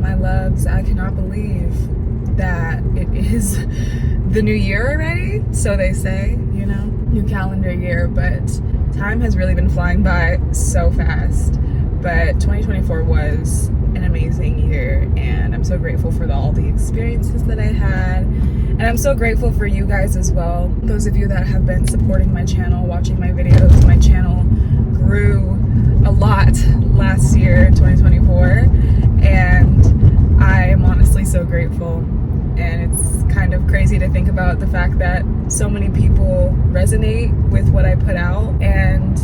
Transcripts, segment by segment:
my loves, I cannot believe that it is the new year already. So they say, you know, new calendar year, but time has really been flying by so fast. But 2024 was an amazing year, and I'm so grateful for all the experiences that I had. And I'm so grateful for you guys as well. Those of you that have been supporting my channel, watching my videos. My channel grew a lot last year, 2024, and I am honestly so grateful. And it's kind of crazy to think about the fact that so many people resonate with what I put out, and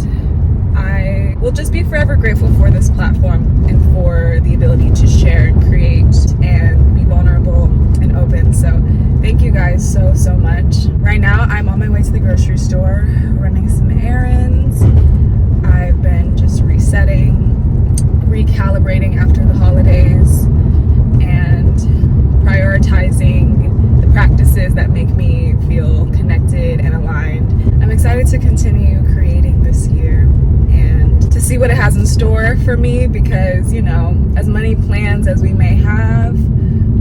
I will just be forever grateful for this platform and for the ability to share and create and be vulnerable and open. So thank you guys so much. Right now I'm on my way to the grocery store, running some errands. I've been just resetting, recalibrating after the holidays, and prioritizing the practices that make me feel connected and aligned. I'm excited to continue creating this year and to see what it has in store for me, because, you know, as many plans as we may have,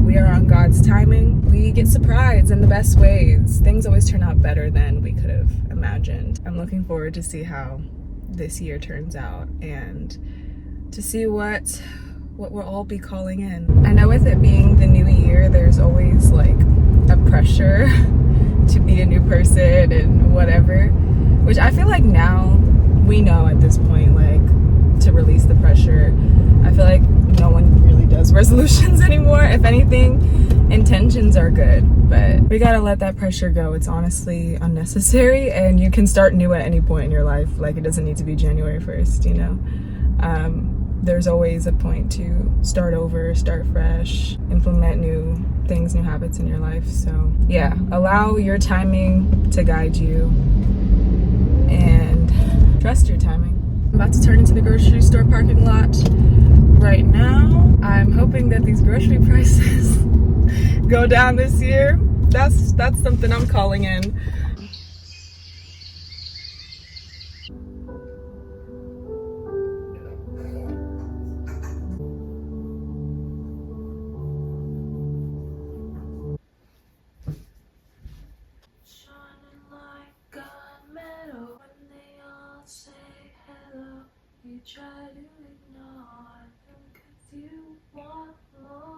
we are on God's timing. We get surprised in the best ways. Things always turn out better than we could have imagined. I'm looking forward to see how this year turns out and to see what we'll all be calling in. I know with it being the new year, there's always like a pressure to be a new person and whatever, which I feel like now we know at this point, like, to release the pressure. I feel like no one really does resolutions anymore. If anything, intentions are good, but we gotta let that pressure go. It's honestly unnecessary, and you can start new at any point in your life. Like, it doesn't need to be January 1st, you know? There's always a point to start over, start fresh, implement new things, new habits in your life. So yeah, allow your timing to guide you and trust your timing. I'm about to turn into the grocery store parking lot right now. I'm hoping that these grocery prices go down this year. That's something I'm calling in. You try to ignore them 'cause you want more.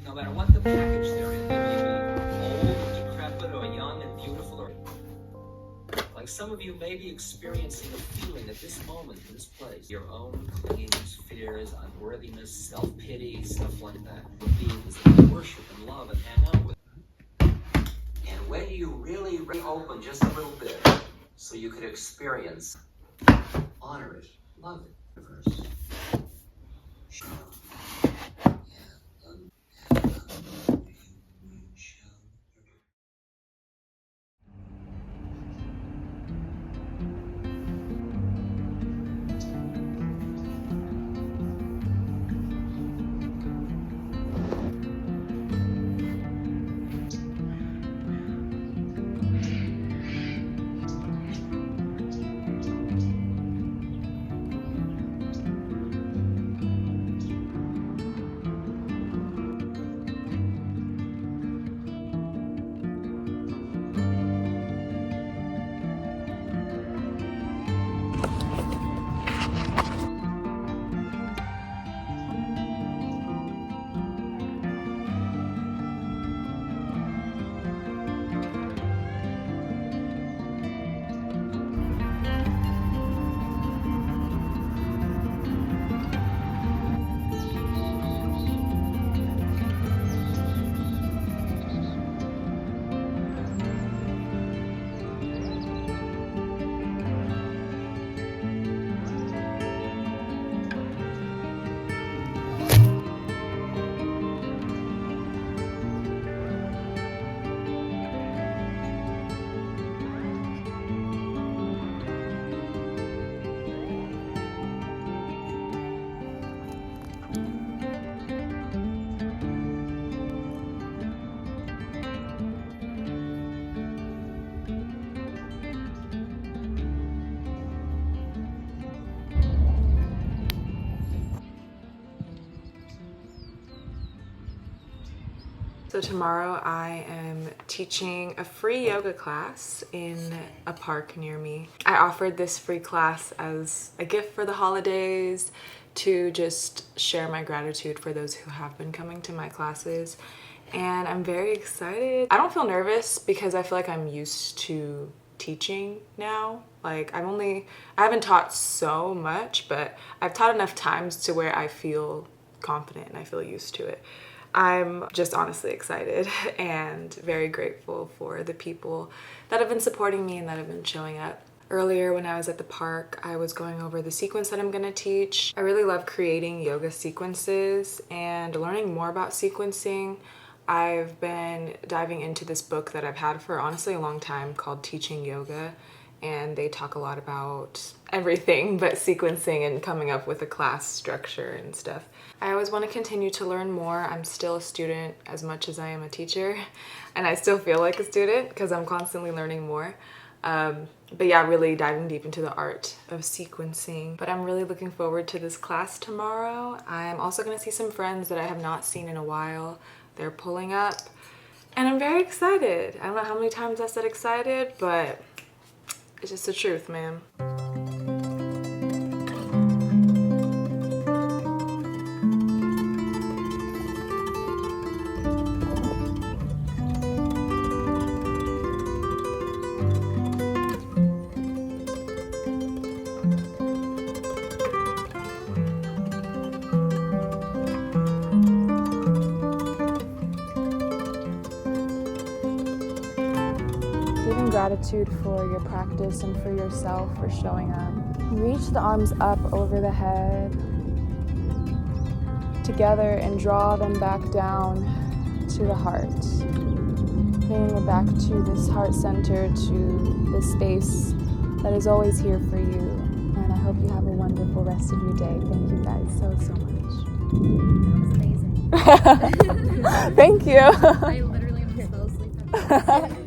No matter what the package they're in, they may be old, decrepit, or young and beautiful, or like some of you may be experiencing a feeling at this moment in this place. Your own clingings, fears, unworthiness, self-pity, stuff like that. The beings that you worship and love and hang out with. And when you really reopen just a little bit, so you could experience, honor it, love it, universe. So tomorrow I am teaching a free yoga class in a park near me. I offered this free class as a gift for the holidays to just share my gratitude for those who have been coming to my classes. And I'm very excited. I don't feel nervous because I feel like I'm used to teaching now. Like I haven't taught so much, but I've taught enough times to where I feel confident and I feel used to it. I'm just honestly excited and very grateful for the people that have been supporting me and that have been showing up. Earlier when I was at the park, I was going over the sequence that I'm going to teach. I really love creating yoga sequences and learning more about sequencing. I've been diving into this book that I've had for honestly a long time called Teaching Yoga, and they talk a lot about everything but sequencing and coming up with a class structure and stuff. I always want to continue to learn more. I'm still a student as much as I am a teacher, and I still feel like a student because I'm constantly learning more. But yeah, really diving deep into the art of sequencing. But I'm really looking forward to this class tomorrow. I'm also going to see some friends that I have not seen in a while. They're pulling up, and I'm very excited. I don't know how many times I said excited, but it's just the truth, man. Giving gratitude for your practice and for yourself for showing up. Reach the arms up over the head together and draw them back down to the heart. Bringing it back to this heart center, to the space that is always here for you. And I hope you have a wonderful rest of your day. Thank you guys so much. That was amazing. Thank you. I literally almost fell asleep at that.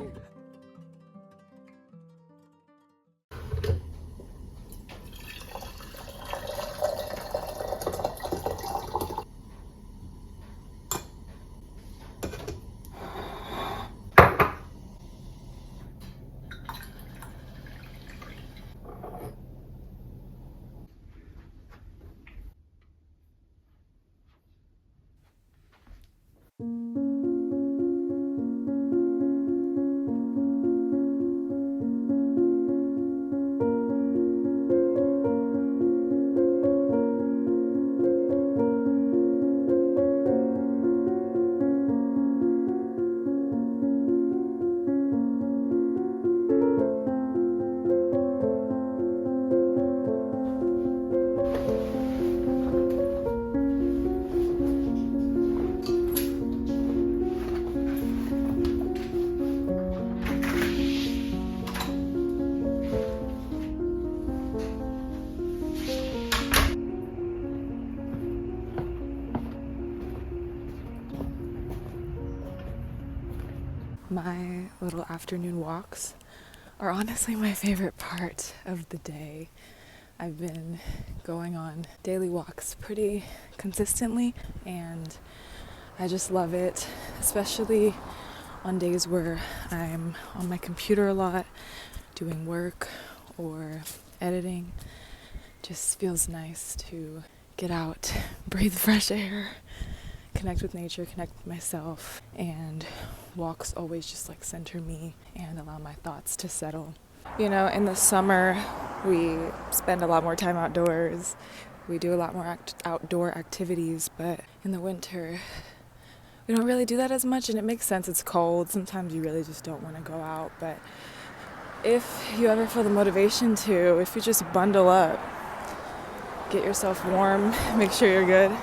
My little afternoon walks are honestly my favorite part of the day. I've been going on daily walks pretty consistently, and I just love it, especially on days where I'm on my computer a lot, doing work or editing. Just feels nice to get out, breathe fresh air, connect with nature, connect with myself, and walks always just like center me and allow my thoughts to settle. You know, in the summer, we spend a lot more time outdoors. We do a lot more outdoor activities, but in the winter, we don't really do that as much, and it makes sense. It's cold. Sometimes you really just don't want to go out, but if you ever feel the motivation to, if you just bundle up, get yourself warm, make sure you're good,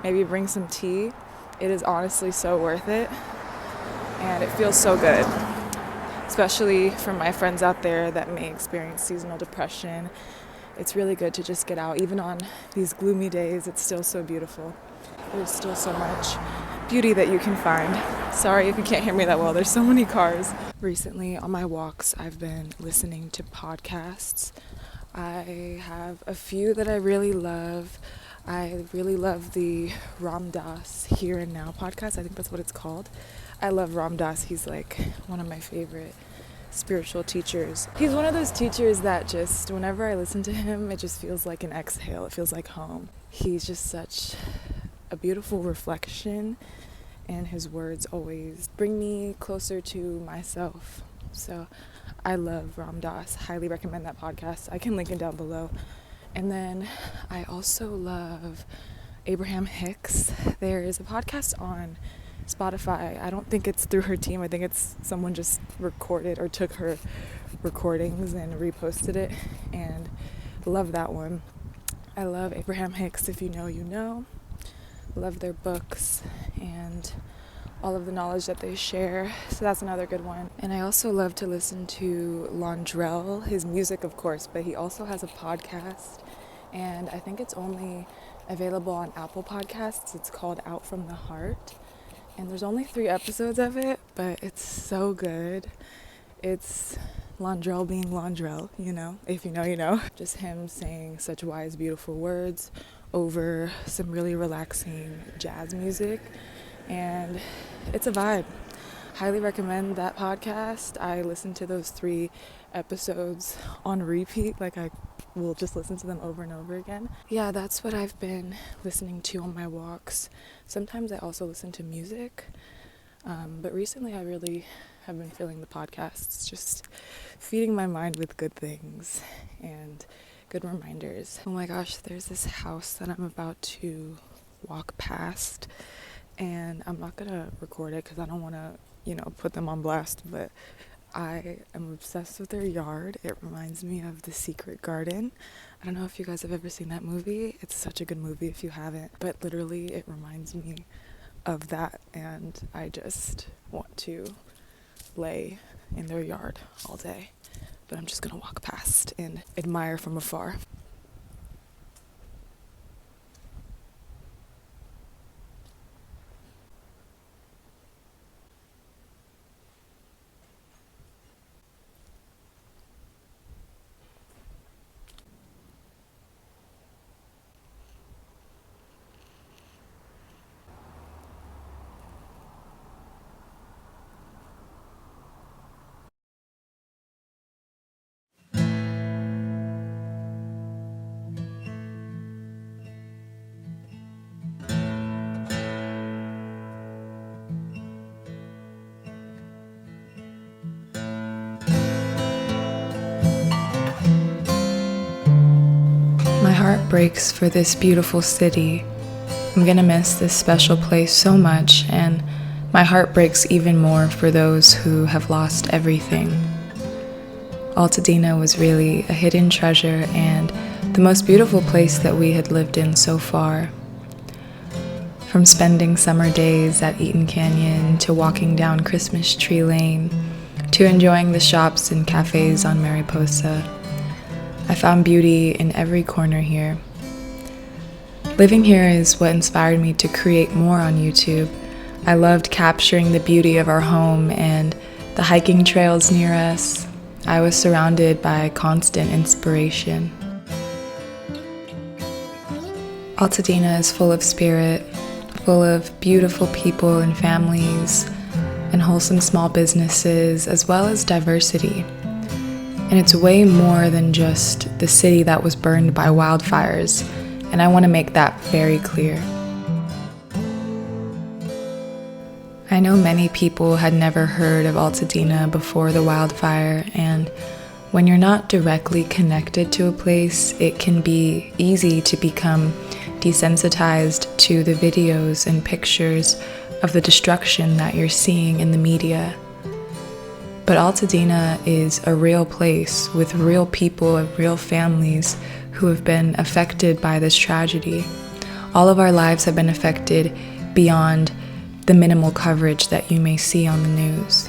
maybe bring some tea, it is honestly so worth it, and it feels so good. Especially for my friends out there that may experience seasonal depression. It's really good to just get out. Even on these gloomy days, it's still so beautiful. There's still so much beauty that you can find. Sorry if you can't hear me that well, there's so many cars. Recently on my walks, I've been listening to podcasts. I have a few that I really love. I really love the Ram Dass Here and Now podcast. I think that's what it's called. I love Ram Dass. He's like one of my favorite spiritual teachers. He's one of those teachers that just, whenever I listen to him, it just feels like an exhale. It feels like home. He's just such a beautiful reflection, and his words always bring me closer to myself. So I love Ram Dass. Highly recommend that podcast. I can link it down below. And then I also love Abraham Hicks. There is a podcast on Spotify. I don't think it's through her team. I think it's someone just recorded or took her recordings and reposted it, and love that one. I love Abraham Hicks. If you know, you know. Love their books and all of the knowledge that they share. So that's another good one. And I also love to listen to Londrelle, his music of course, but he also has a podcast, and I think it's only available on Apple Podcasts. It's called Out from the Heart. And there's only 3 episodes of it, but it's so good. It's Londrelle being Londrelle, you know, if you know, you know. Just him saying such wise, beautiful words over some really relaxing jazz music. And it's a vibe. Highly recommend that podcast. I listened to those 3 episodes on repeat. Like, I will just listen to them over and over again. Yeah, that's what I've been listening to on my walks. Sometimes I also listen to music, but recently I really have been feeling the podcasts, just feeding my mind with good things and good reminders. Oh my gosh, there's this house that I'm about to walk past, and I'm not gonna record it because I don't want to, put them on blast, but I am obsessed with their yard. It reminds me of The Secret Garden. I don't know if you guys have ever seen that movie. It's such a good movie if you haven't, but literally it reminds me of that, and I just want to lay in their yard all day. But I'm just gonna walk past and admire from afar. My heart breaks for this beautiful city. I'm gonna miss this special place so much, and my heart breaks even more for those who have lost everything. Altadena was really a hidden treasure and the most beautiful place that we had lived in so far. From spending summer days at Eaton Canyon, to walking down Christmas Tree Lane, to enjoying the shops and cafes on Mariposa, I found beauty in every corner here. Living here is what inspired me to create more on YouTube. I loved capturing the beauty of our home and the hiking trails near us. I was surrounded by constant inspiration. Altadena is full of spirit, full of beautiful people and families, and wholesome small businesses, as well as diversity. And it's way more than just the city that was burned by wildfires, and I want to make that very clear. I know many people had never heard of Altadena before the wildfire, and when you're not directly connected to a place, it can be easy to become desensitized to the videos and pictures of the destruction that you're seeing in the media. But Altadena is a real place with real people and real families who have been affected by this tragedy. All of our lives have been affected beyond the minimal coverage that you may see on the news.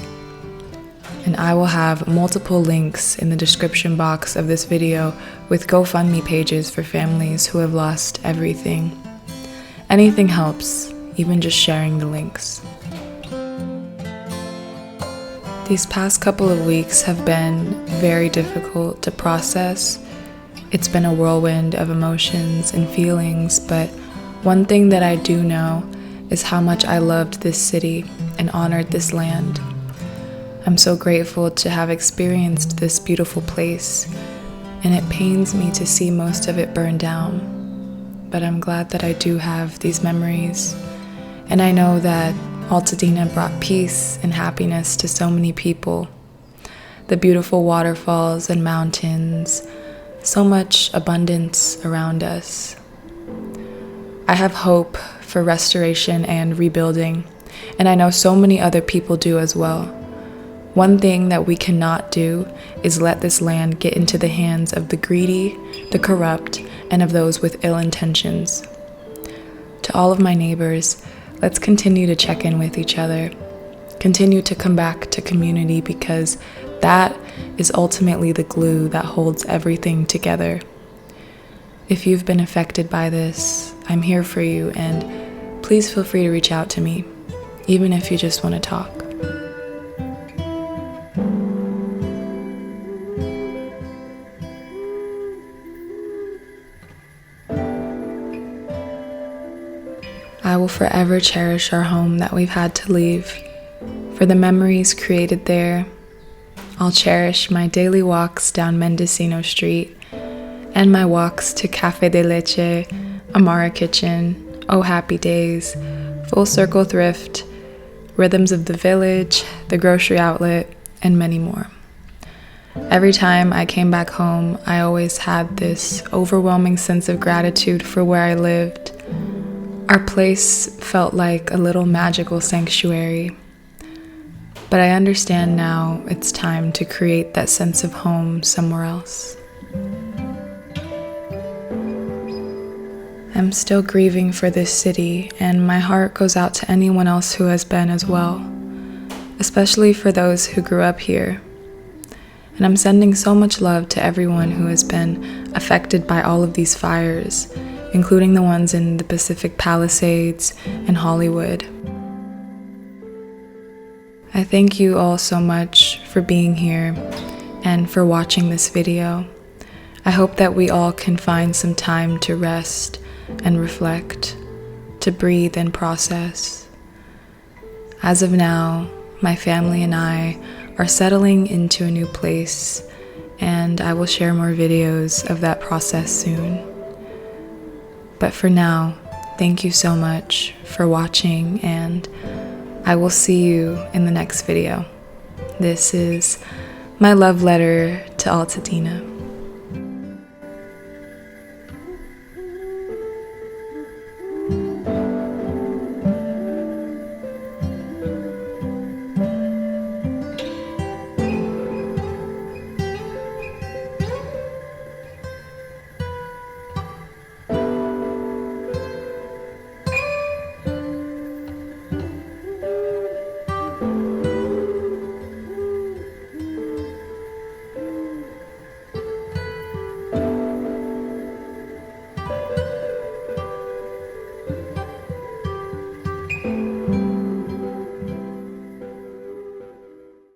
And I will have multiple links in the description box of this video with GoFundMe pages for families who have lost everything. Anything helps, even just sharing the links. These past couple of weeks have been very difficult to process. It's been a whirlwind of emotions and feelings, but one thing that I do know is how much I loved this city, and honored this land. I'm so grateful to have experienced this beautiful place, and it pains me to see most of it burn down. But I'm glad that I do have these memories, and I know that Altadena brought peace and happiness to so many people. The beautiful waterfalls and mountains, so much abundance around us. I have hope for restoration and rebuilding, and I know so many other people do as well. One thing that we cannot do is let this land get into the hands of the greedy, the corrupt, and of those with ill intentions. To all of my neighbors, let's continue to check in with each other. Continue to come back to community, because that is ultimately the glue that holds everything together. If you've been affected by this, I'm here for you, and please feel free to reach out to me, even if you just want to talk. I will forever cherish our home that we've had to leave. For the memories created there, I'll cherish my daily walks down Mendocino Street and my walks to Café de Leche, Amara Kitchen, Oh Happy Days, Full Circle Thrift, Rhythms of the Village, the grocery outlet, and many more. Every time I came back home, I always had this overwhelming sense of gratitude for where I lived. Our place felt like a little magical sanctuary. But I understand now it's time to create that sense of home somewhere else. I'm still grieving for this city, and my heart goes out to anyone else who has been as well, especially for those who grew up here. And I'm sending so much love to everyone who has been affected by all of these fires, including the ones in the Pacific Palisades and Hollywood. I thank you all so much for being here and for watching this video. I hope that we all can find some time to rest and reflect, to breathe and process. As of now, my family and I are settling into a new place, and I will share more videos of that process soon. But for now, thank you so much for watching, and I will see you in the next video. This is my love letter to Altadena.